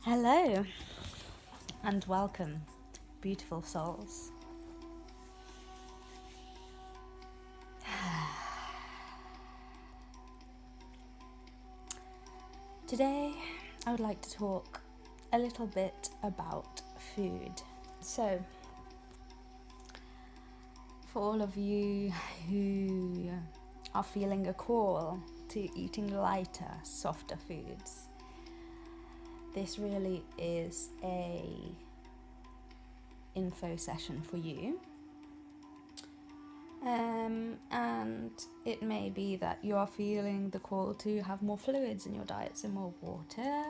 Hello and welcome, beautiful souls. Today I would like to talk a little bit about food. So, for all of you who are feeling a call to eating lighter, softer foods, this really is a info session for you. And it may be that you are feeling the call to have more fluids in your diet, so more water,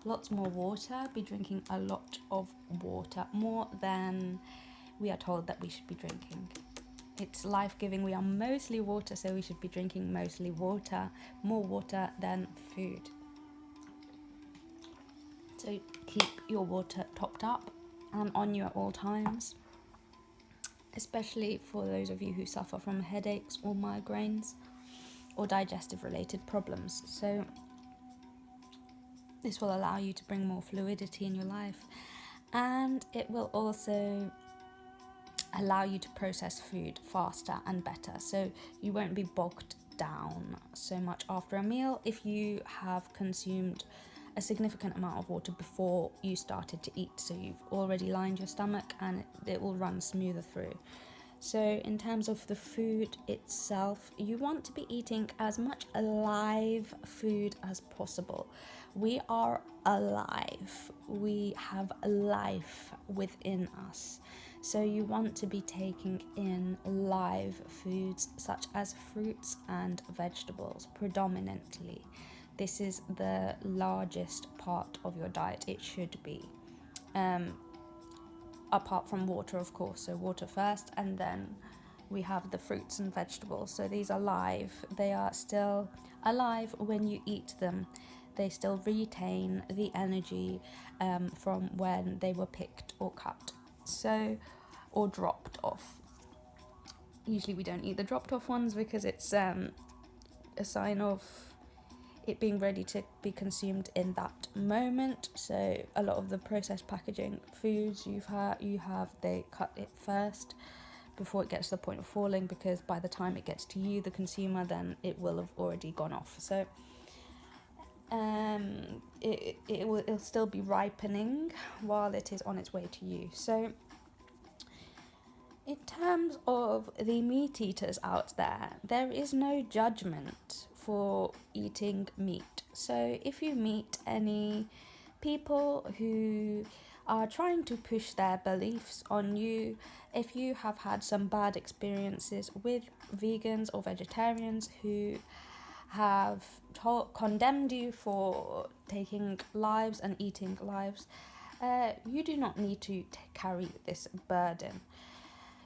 lots more water, be drinking a lot of water, more than we are told that we should be drinking. It's life-giving, we are mostly water, so we should be drinking mostly water, more water than food. So keep your water topped up and on you at all times, especially for those of you who suffer from headaches or migraines or digestive related problems. So this will allow you to bring more fluidity in your life, and it will also allow you to process food faster and better, so you won't be bogged down so much after a meal if you have consumed a significant amount of water before you started to eat, so you've already lined your stomach and it will run smoother through. So in terms of the food itself, you want to be eating as much live food as possible. We are alive. We have life within us. So you want to be taking in live foods such as fruits and vegetables predominantly. This is the largest part of your diet. It should be. Apart from water, of course, so water first, and then we have the fruits and vegetables. So these are live, they are still alive when you eat them. They still retain the energy from when they were picked or cut, so, or dropped off. Usually we don't eat the dropped off ones because it's a sign of it being ready to be consumed in that moment. So a lot of the processed packaging foods you have they cut it first before it gets to the point of falling, because by the time it gets to you, the consumer, then it will have already gone off. So it'll still be ripening while it is on its way to you. So in terms of the meat eaters out there, there is no judgment for eating meat. So if you meet any people who are trying to push their beliefs on you, if you have had some bad experiences with vegans or vegetarians who have condemned you for taking lives and eating lives, you do not need to carry this burden.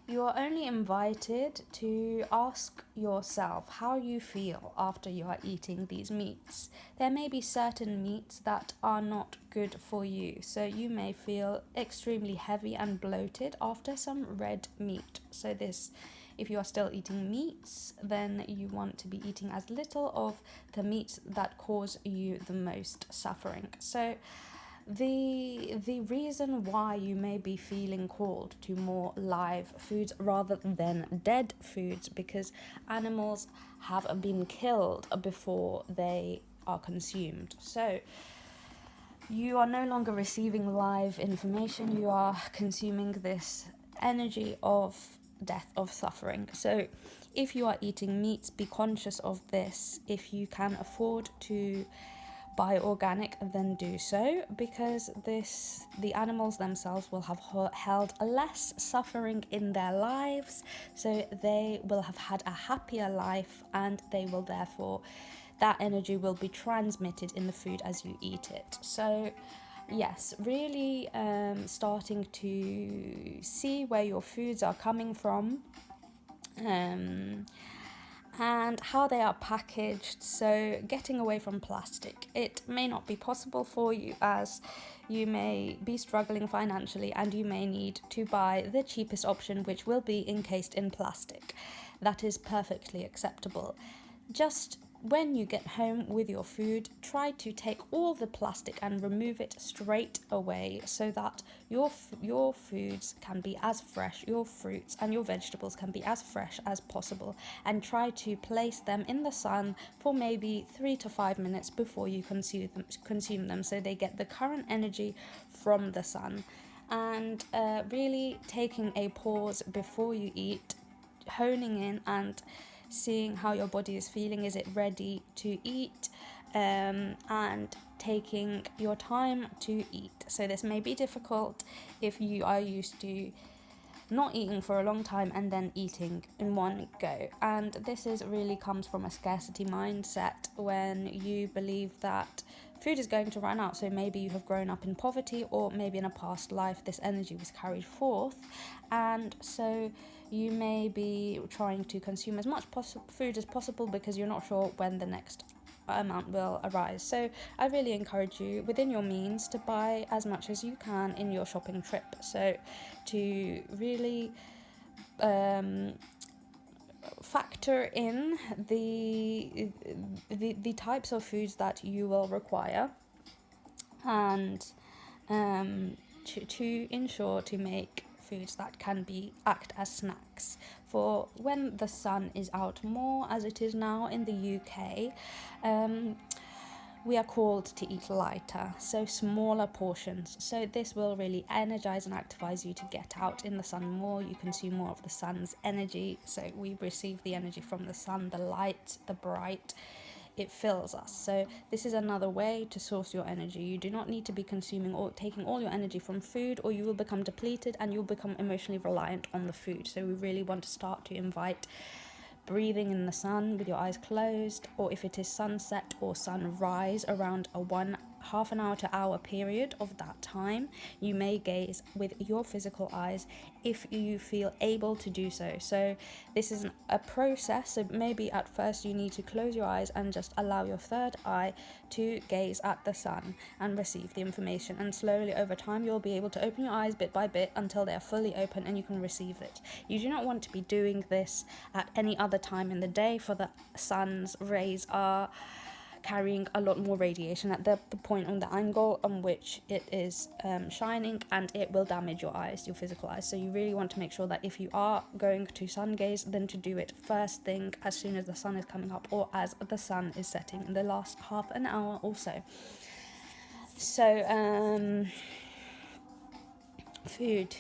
You are only invited to ask yourself how you feel after you are eating these meats. There may be certain meats that are not good for you, so you may feel extremely heavy and bloated after some red meat. So this, if you are still eating meats, then you want to be eating as little of the meats that cause you the most suffering. So the reason why you may be feeling called to more live foods rather than dead foods, because animals have been killed before they are consumed. So you are no longer receiving live information, you are consuming this energy of death, of suffering. So if you are eating meats, be conscious of this. If you can afford to buy organic, then do so, because the animals themselves will have held less suffering in their lives, so they will have had a happier life, and they will therefore, that energy will be transmitted in the food as you eat it. So yes, really starting to see where your foods are coming from, and how they are packaged, so getting away from plastic. It may not be possible for you, as you may be struggling financially and you may need to buy the cheapest option, which will be encased in plastic. That is perfectly acceptable. Just when you get home with your food, try to take all the plastic and remove it straight away, so that your foods can be as fresh, your fruits and your vegetables can be as fresh as possible, and try to place them in the sun for maybe 3 to 5 minutes before you consume them, so they get the current energy from the sun. And really taking a pause before you eat, honing in and seeing how your body is feeling. Is it ready to eat? And taking your time to eat. So this may be difficult if you are used to not eating for a long time and then eating in one go. And this is really comes from a scarcity mindset, when you believe that food is going to run out. So maybe you have grown up in poverty, or maybe in a past life this energy was carried forth, and so you may be trying to consume as much food as possible because you're not sure when the next amount will arise. So I really encourage you, within your means, to buy as much as you can in your shopping trip, so to really factor in the types of foods that you will require, and to ensure to make foods that can act as snacks for when the sun is out more, as it is now in the UK. We are called to eat lighter, so smaller portions. So this will really energize and activize you to get out in the sun more. You consume more of the sun's energy. So we receive the energy from the sun, the light, the bright. It fills us. So this is another way to source your energy. You do not need to be consuming or taking all your energy from food, or you will become depleted and you'll become emotionally reliant on the food. So we really want to start to invite breathing in the sun with your eyes closed, or if it is sunset or sunrise, around a half an hour to hour period of that time, you may gaze with your physical eyes if you feel able to do so. So this is a process, so maybe at first you need to close your eyes and just allow your third eye to gaze at the sun and receive the information, and slowly over time you'll be able to open your eyes bit by bit until they are fully open and you can receive it. You do not want to be doing this at any other time in the day, for the sun's rays are carrying a lot more radiation at the point on the angle on which it is shining, and it will damage your eyes, your physical eyes. So you really want to make sure that if you are going to sun gaze, then to do it first thing as soon as the sun is coming up, or as the sun is setting, in the last half an hour or so. So food,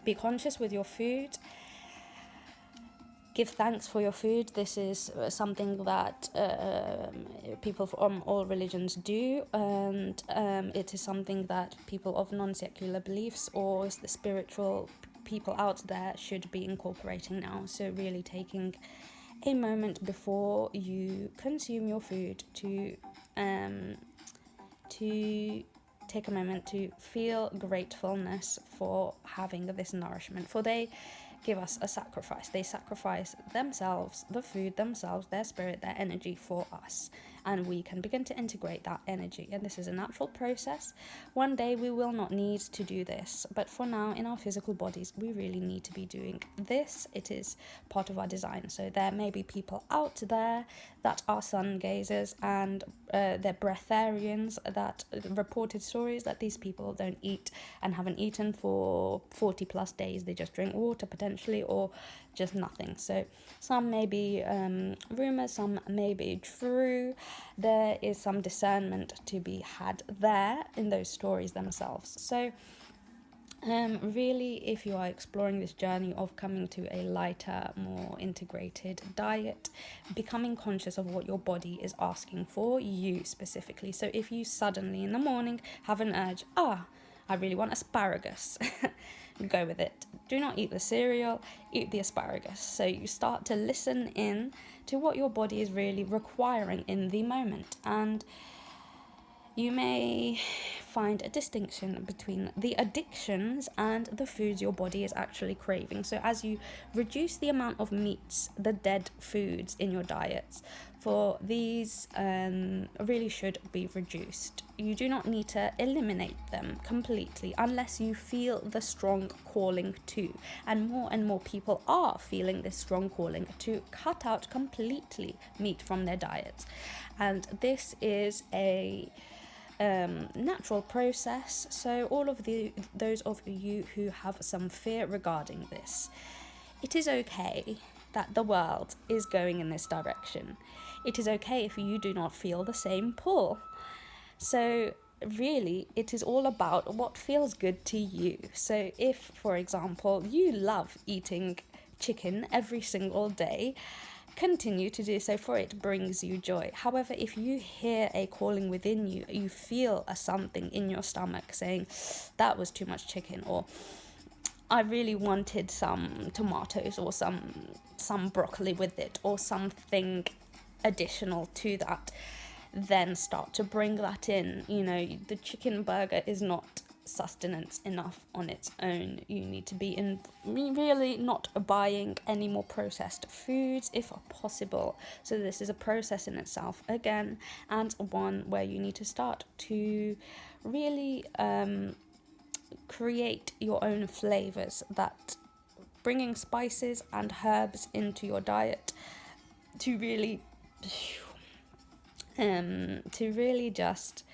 be conscious with your food. Give thanks for your food. This is something that people from all religions do, and it is something that people of non-secular beliefs or the spiritual people out there should be incorporating now. So really taking a moment before you consume your food to take a moment to feel gratefulness for having this nourishment, for they give us a sacrifice. They sacrifice themselves, the food themselves, their spirit, their energy for us, and we can begin to integrate that energy. And this is a natural process. One day we will not need to do this, but for now, in our physical bodies, we really need to be doing this. It is part of our design. So there may be people out there that are sun gazers and they're breatharians, that reported stories that these people don't eat and haven't eaten for 40 plus days. They just drink water potentially, or just nothing. So some may be rumors, some may be true. There is some discernment to be had there in those stories themselves. So really, if you are exploring this journey of coming to a lighter, more integrated diet, becoming conscious of what your body is asking for you specifically. So if you suddenly in the morning have an urge, I really want asparagus, go with it. Do not eat the cereal, eat the asparagus. So you start to listen in to what your body is really requiring in the moment. And you may find a distinction between the addictions and the foods your body is actually craving. So as you reduce the amount of meats, the dead foods in your diets, for these really should be reduced. You do not need to eliminate them completely unless you feel the strong calling to. And more people are feeling this strong calling to cut out completely meat from their diets. And this is a natural process. So all of those of you who have some fear regarding this, it is okay that the world is going in this direction. It is okay if you do not feel the same pull. So really, it is all about what feels good to you. So if, for example, you love eating chicken every single day, continue to do so, for it brings you joy. However, if you hear a calling within you, you feel a something in your stomach saying, that was too much chicken, or I really wanted some tomatoes or some broccoli with it, or something additional to that, then start to bring that in. You know, the chicken burger is not sustenance enough on its own. You need to be really not buying any more processed foods if possible. So this is a process in itself again, and one where you need to start to really create your own flavors, that bringing spices and herbs into your diet to really just,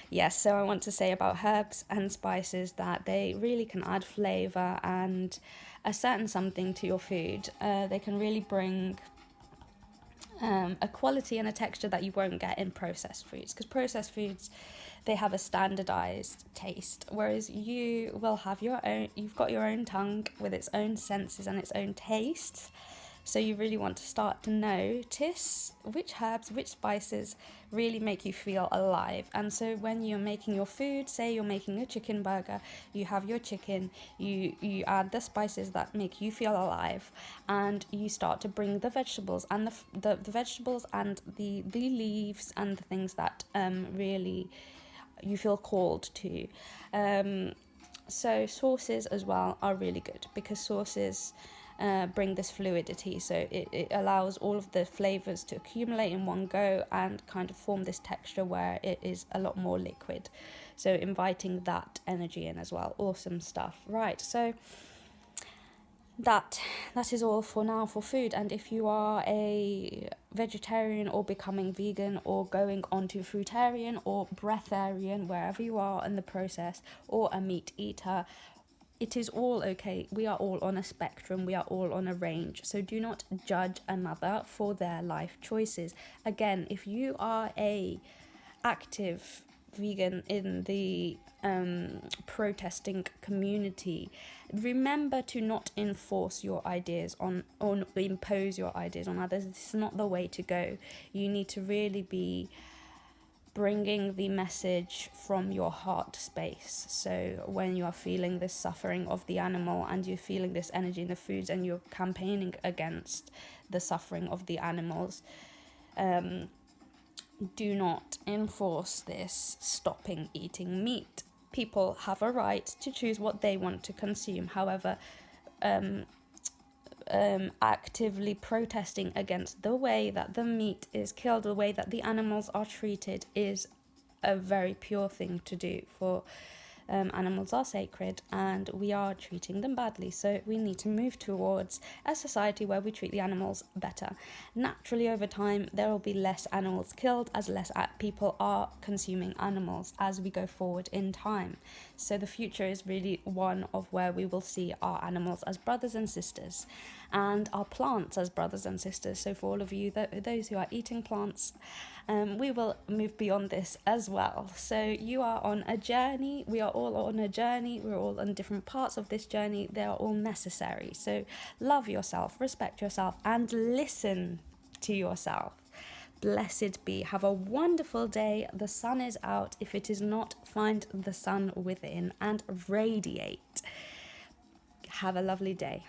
yes, so I want to say about herbs and spices that they really can add flavor and a certain something to your food. They can really bring a quality and a texture that you won't get in processed foods, because processed foods, they have a standardized taste, whereas you will have your own. You've got your own tongue with its own senses and its own tastes. So you really want to start to notice which herbs, which spices really make you feel alive. And so when you're making your food, say you're making a chicken burger, you have your chicken, you add the spices that make you feel alive, and you start to bring the vegetables and the vegetables and the leaves and the things that really you feel called to. So sauces as well are really good, because sauces bring this fluidity, so it allows all of the flavors to accumulate in one go and kind of form this texture where it is a lot more liquid, so inviting that energy in as well. Awesome stuff. Right, so that is all for now for food. And if you are a vegetarian or becoming vegan or going on to fruitarian or breatharian, wherever you are in the process, or a meat eater, it is all okay. We are all on a spectrum. We are all on a range. So do not judge another for their life choices. Again, if you are a active vegan in the protesting community, remember to not enforce your ideas on or impose your ideas on others. This is not the way to go. You need to really be bringing the message from your heart space. So when you are feeling this suffering of the animal and you're feeling this energy in the foods and you're campaigning against the suffering of the animals, do not enforce this stopping eating meat. People have a right to choose what they want to consume. However, actively protesting against the way that the meat is killed, the way that the animals are treated, is a very pure thing to do, for animals are sacred and we are treating them badly. So we need to move towards a society where we treat the animals better. Naturally, over time, there will be less animals killed as less people are consuming animals as we go forward in time. So the future is really one of where we will see our animals as brothers and sisters, and our plants as brothers and sisters. So for all of you, those who are eating plants, we will move beyond this as well. So you are on a journey. We are all on a journey. We're all on different parts of this journey. They are all necessary. So love yourself, respect yourself, and listen to yourself. Blessed be. Have a wonderful day. The sun is out. If it is not, find the sun within and radiate. Have a lovely day.